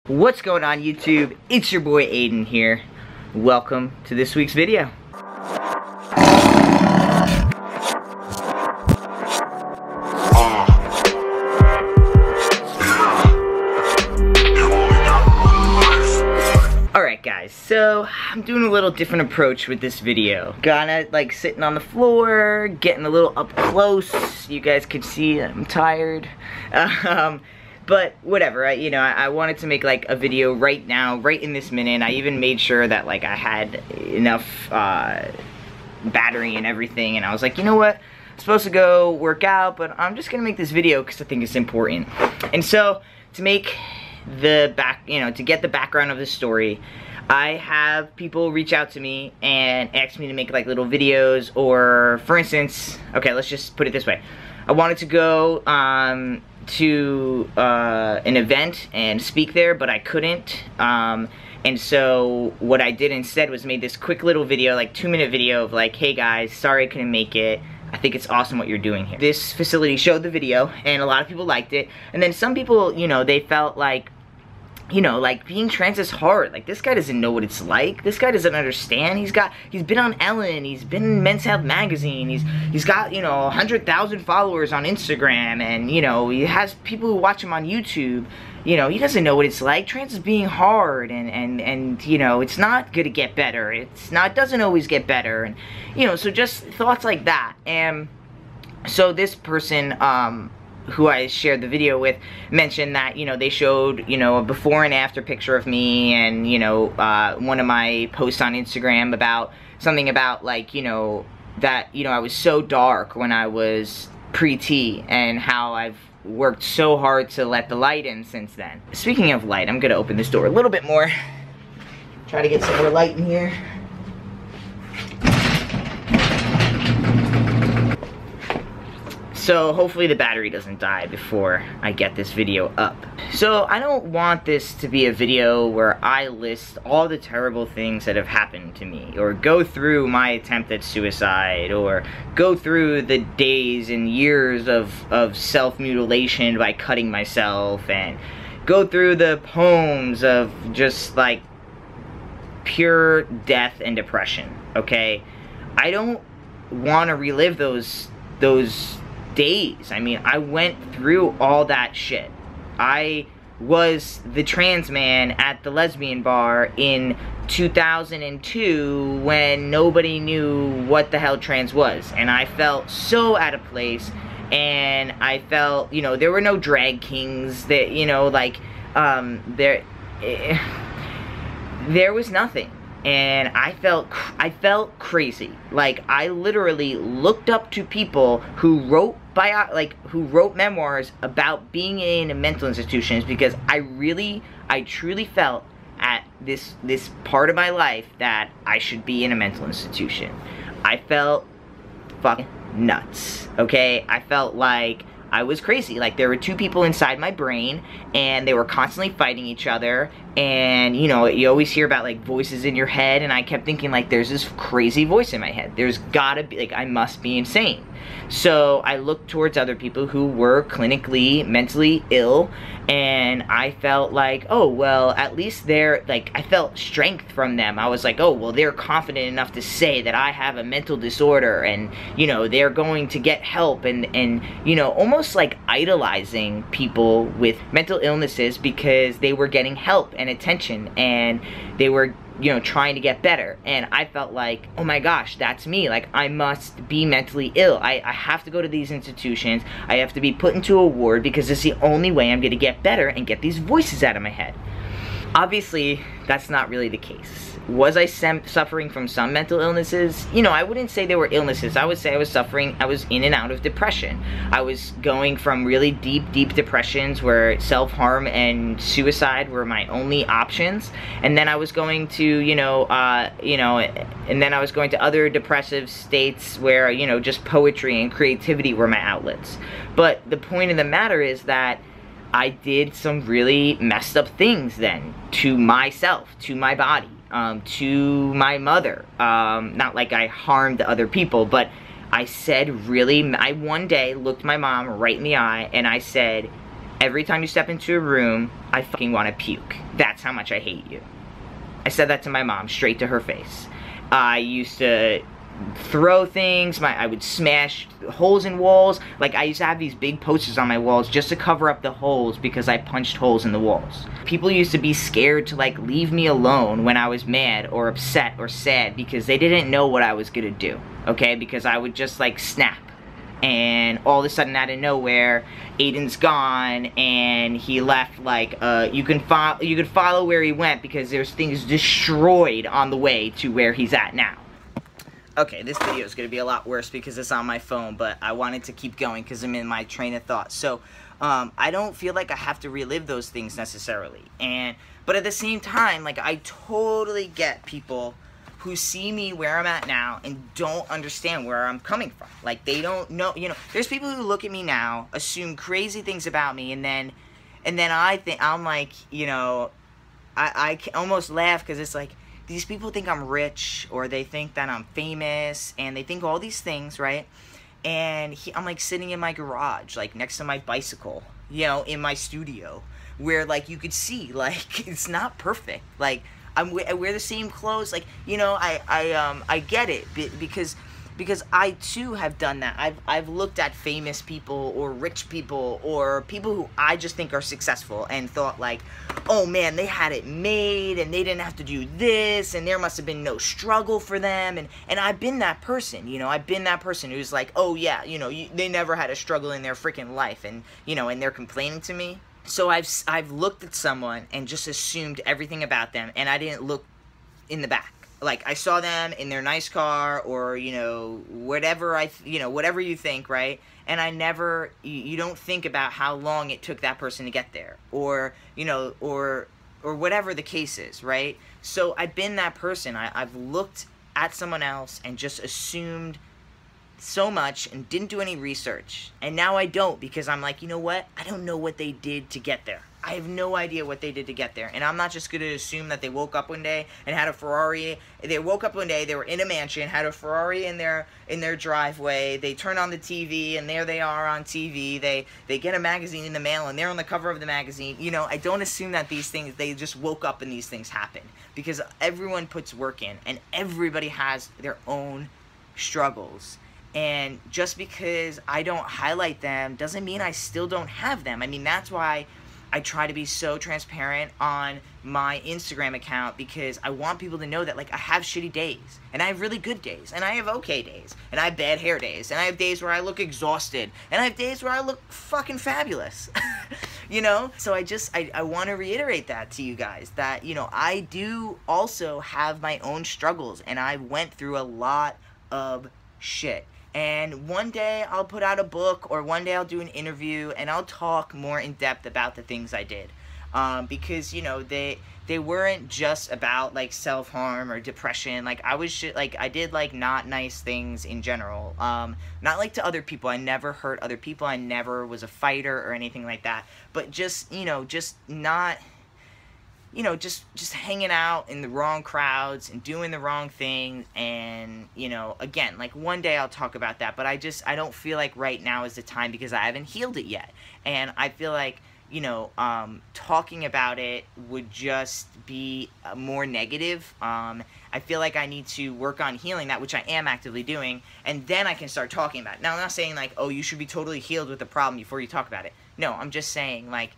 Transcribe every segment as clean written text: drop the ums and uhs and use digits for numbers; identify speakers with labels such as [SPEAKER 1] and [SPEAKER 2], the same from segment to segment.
[SPEAKER 1] What's going on YouTube? It's your boy Aydian here. Welcome to this week's video. Alright guys, so I'm doing a little different approach with this video. Gonna like sitting on the floor, getting a little up close. You guys can see I'm tired. But whatever, I wanted to make like a video right now, right in this minute. I even made sure that like I had enough battery and everything, and I was like, you know what? I'm supposed to go work out, but I'm just gonna make this video because I think it's important. And so to make the to get the background of the story, I have people reach out to me and ask me to make like little videos, or for instance, okay, let's just put it this way. I wanted to go to an event and speak there, but I couldn't, and so what I did instead was made this quick little video, like 2-minute video of like, hey guys, sorry I couldn't make it. I think it's awesome what you're doing here. This facility showed the video and a lot of people liked it, and then some people, they felt like, like being trans is hard. Like, this guy doesn't know what it's like. This guy doesn't understand. He's been on Ellen. He's been in Men's Health magazine. He's got, 100,000 followers on Instagram, and, he has people who watch him on YouTube. He doesn't know what it's like. Trans is being hard, and it's not gonna get better. It doesn't always get better, and, so just thoughts like that. And so this person, who I shared the video with, mentioned that, they showed, a before and after picture of me, and, one of my posts on Instagram about something about, like, that, I was so dark when I was pre-T, and how I've worked so hard to let the light in since then. Speaking of light, I'm gonna open this door a little bit more. Try to get some more light in here. So hopefully the battery doesn't die before I get this video up. So I don't want this to be a video where I list all the terrible things that have happened to me, or go through my attempt at suicide, or go through the days and years of self-mutilation by cutting myself, and go through the poems of just like pure death and depression, okay? I don't want to relive those days. I mean, I went through all that shit. I was the trans man at the lesbian bar in 2002 when nobody knew what the hell trans was, and I felt so out of place, and I felt, there were no drag kings that, there was nothing. And I felt crazy. Like, I literally looked up to people who wrote memoirs about being in mental institutions, because I truly felt at this part of my life that I should be in a mental institution. I felt fucking nuts, okay? I felt like I was crazy. Like, there were two people inside my brain, and they were constantly fighting each other, and, you always hear about, like, voices in your head, and I kept thinking, like, there's this crazy voice in my head. There's gotta be, like, I must be insane. So I looked towards other people who were clinically mentally ill, and I felt like, oh, well, at least they're, like, I felt strength from them. I was like, oh, well, they're confident enough to say that I have a mental disorder, and, they're going to get help, and almost like idolizing people with mental illnesses because they were getting help and attention, and they were, trying to get better. And I felt like, oh my gosh, that's me. Like, I must be mentally ill. I have to go to these institutions. I have to be put into a ward, because it's the only way I'm going to get better and get these voices out of my head. Obviously, that's not really the case. Was I suffering from some mental illnesses? I wouldn't say they were illnesses. I would say I was in and out of depression. I was going from really deep depressions where self-harm and suicide were my only options. And then I was going to, and then I was going to other depressive states where, just poetry and creativity were my outlets. But the point of the matter is that I did some really messed up things then to myself, to my body, to my mother. Not like I harmed other people, but I said I one day looked my mom right in the eye and I said, Every time you step into a room, I fucking want to puke. That's how much I hate you. I said that to my mom, straight to her face. I used to throw things, I would smash holes in walls. Like, I used to have these big posters on my walls just to cover up the holes because I punched holes in the walls. People used to be scared to, like, leave me alone when I was mad or upset or sad because they didn't know what I was gonna do, okay? Because I would just, like, snap. And all of a sudden, out of nowhere, Aydian's gone, and he left, like, you could follow where he went because there's things destroyed on the way to where he's at now. Okay, this video is going to be a lot worse because it's on my phone, but I wanted to keep going because I'm in my train of thought. So, I don't feel like I have to relive those things necessarily. But at the same time, like, I totally get people who see me where I'm at now and don't understand where I'm coming from. Like, they don't know, you know, there's people who look at me now, assume crazy things about me, and then I think, I'm like, you know, I almost laugh because it's like, these people think I'm rich, or they think that I'm famous, and they think all these things, right? And I'm like sitting in my garage, like next to my bicycle, you know, in my studio, where like you could see, like, it's not perfect. Like, I wear the same clothes, like, you know, I get it, because I too have done that. I've looked at famous people or rich people or people who I just think are successful and thought like, oh man, they had it made and they didn't have to do this and there must have been no struggle for them. And I've been that person, you know, I've been that person who's like, oh yeah, you know, they never had a struggle in their freaking life, and, you know, and they're complaining to me. So I've looked at someone and just assumed everything about them, and I didn't look in the back. Like, I saw them in their nice car, or, you know, whatever whatever you think, right? And I never, you don't think about how long it took that person to get there, or, you know, or whatever the case is, right? So I've been that person. I've looked at someone else and just assumed so much and didn't do any research. And now I don't, because I'm like, you know what? I don't know what they did to get there. I have no idea what they did to get there. And I'm not just going to assume that they woke up one day and had a Ferrari. They woke up one day, they were in a mansion, had a Ferrari in their driveway. They turn on the TV and there they are on TV. They get a magazine in the mail and they're on the cover of the magazine. You know, I don't assume that these things, they just woke up and these things happen. Because everyone puts work in and everybody has their own struggles. And just because I don't highlight them doesn't mean I still don't have them. I mean, that's why I try to be so transparent on my Instagram account, because I want people to know that, like, I have shitty days, and I have really good days, and I have okay days, and I have bad hair days, and I have days where I look exhausted, and I have days where I look fucking fabulous, you know? So I want to reiterate that to you guys, that, you know, I do also have my own struggles, and I went through a lot of shit. And one day I'll put out a book, or one day I'll do an interview, and I'll talk more in depth about the things I did. Because, you know, they weren't just about, like, self-harm or depression. Like, I did, like, not nice things in general. Not, like, to other people. I never hurt other people. I never was a fighter or anything like that. But just, you know, just not... you know, just hanging out in the wrong crowds and doing the wrong thing. And, you know, again, like, one day I'll talk about that, but I don't feel like right now is the time, because I haven't healed it yet. And I feel like, you know, talking about it would just be more negative. I feel like I need to work on healing that, which I am actively doing, and then I can start talking about it. Now, I'm not saying, like, oh, you should be totally healed with the problem before you talk about it. No, I'm just saying, like,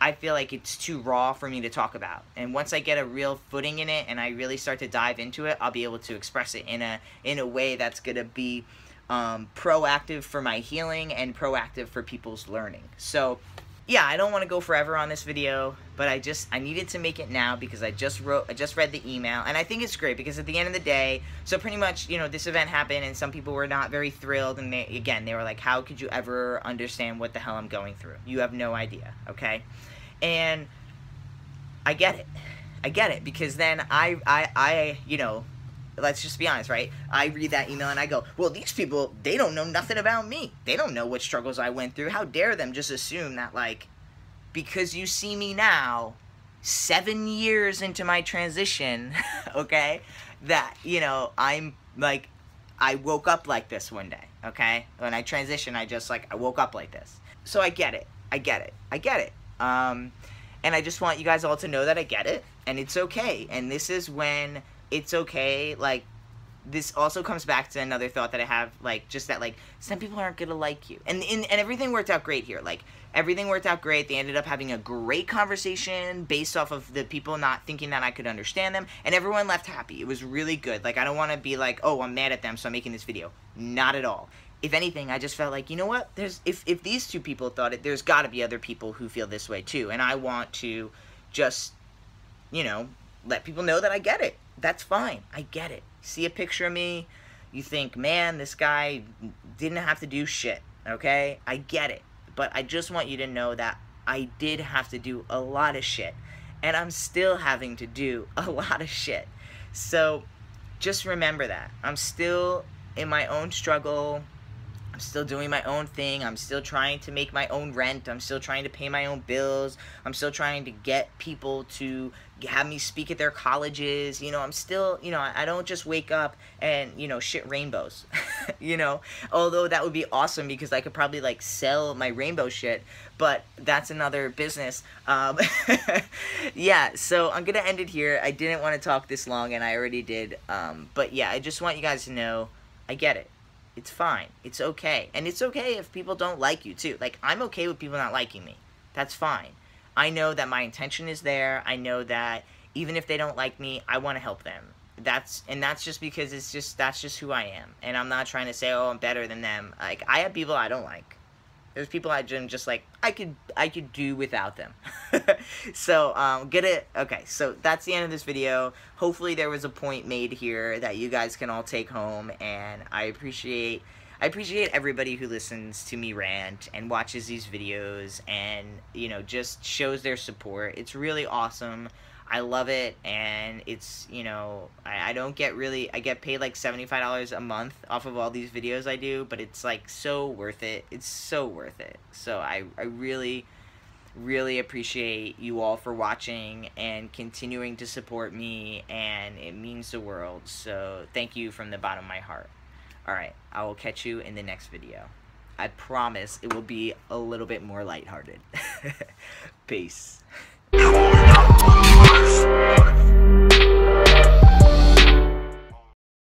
[SPEAKER 1] I feel like it's too raw for me to talk about. And once I get a real footing in it and I really start to dive into it, I'll be able to express it in a way that's going to be proactive for my healing and proactive for people's learning. So, yeah, I don't want to go forever on this video, but I needed to make it now because I just read the email, and I think it's great because at the end of the day, so pretty much, you know, this event happened and some people were not very thrilled, and they were like, how could you ever understand what the hell I'm going through? You have no idea, okay? And I get it, because then I you know, let's just be honest, right? I read that email and I go, well, these people, they don't know nothing about me. They don't know what struggles I went through. How dare them just assume that, like, because you see me now, 7 years into my transition, okay, that, you know, I'm, like, I woke up like this one day, okay? When I transitioned, I woke up like this. So I get it. I get it. I get it. And I just want you guys all to know that I get it, and it's okay. And this is when it's okay, like, this also comes back to another thought that I have, like, just that, like, some people aren't gonna like you. And everything worked out great here. Like, everything worked out great. They ended up having a great conversation based off of the people not thinking that I could understand them. And everyone left happy. It was really good. Like, I don't want to be like, oh, I'm mad at them, so I'm making this video. Not at all. If anything, I just felt like, you know what? If these two people thought it, there's got to be other people who feel this way, too. And I want to just, you know, let people know that I get it. That's fine. I get it. See a picture of me, you think, man, this guy didn't have to do shit, okay? I get it. But I just want you to know that I did have to do a lot of shit. And I'm still having to do a lot of shit. So just remember that. I'm still in my own struggle. I'm still doing my own thing. I'm still trying to make my own rent. I'm still trying to pay my own bills. I'm still trying to get people to have me speak at their colleges. You know, I'm still, you know, I don't just wake up and, you know, shit rainbows. You know, although that would be awesome because I could probably, like, sell my rainbow shit. But that's another business. Yeah, so I'm going to end it here. I didn't want to talk this long, and I already did. But yeah, I just want you guys to know I get it. It's fine. It's okay. And it's okay if people don't like you, too. Like, I'm okay with people not liking me. That's fine. I know that my intention is there. I know that even if they don't like me, I want to help them. That's just because that's just who I am. And I'm not trying to say, oh, I'm better than them. Like, I have people I don't like. There's people I'm just like, I could do without them. So, okay, so that's the end of this video. Hopefully there was a point made here that you guys can all take home, and I appreciate everybody who listens to me rant and watches these videos and, you know, just shows their support. It's really awesome. I love it, and it's, you know, I get paid like $75 a month off of all these videos I do, but it's like so worth it. It's so worth it. So I really, really appreciate you all for watching and continuing to support me, and it means the world. So thank you from the bottom of my heart. Alright, I will catch you in the next video. I promise it will be a little bit more lighthearted. Peace.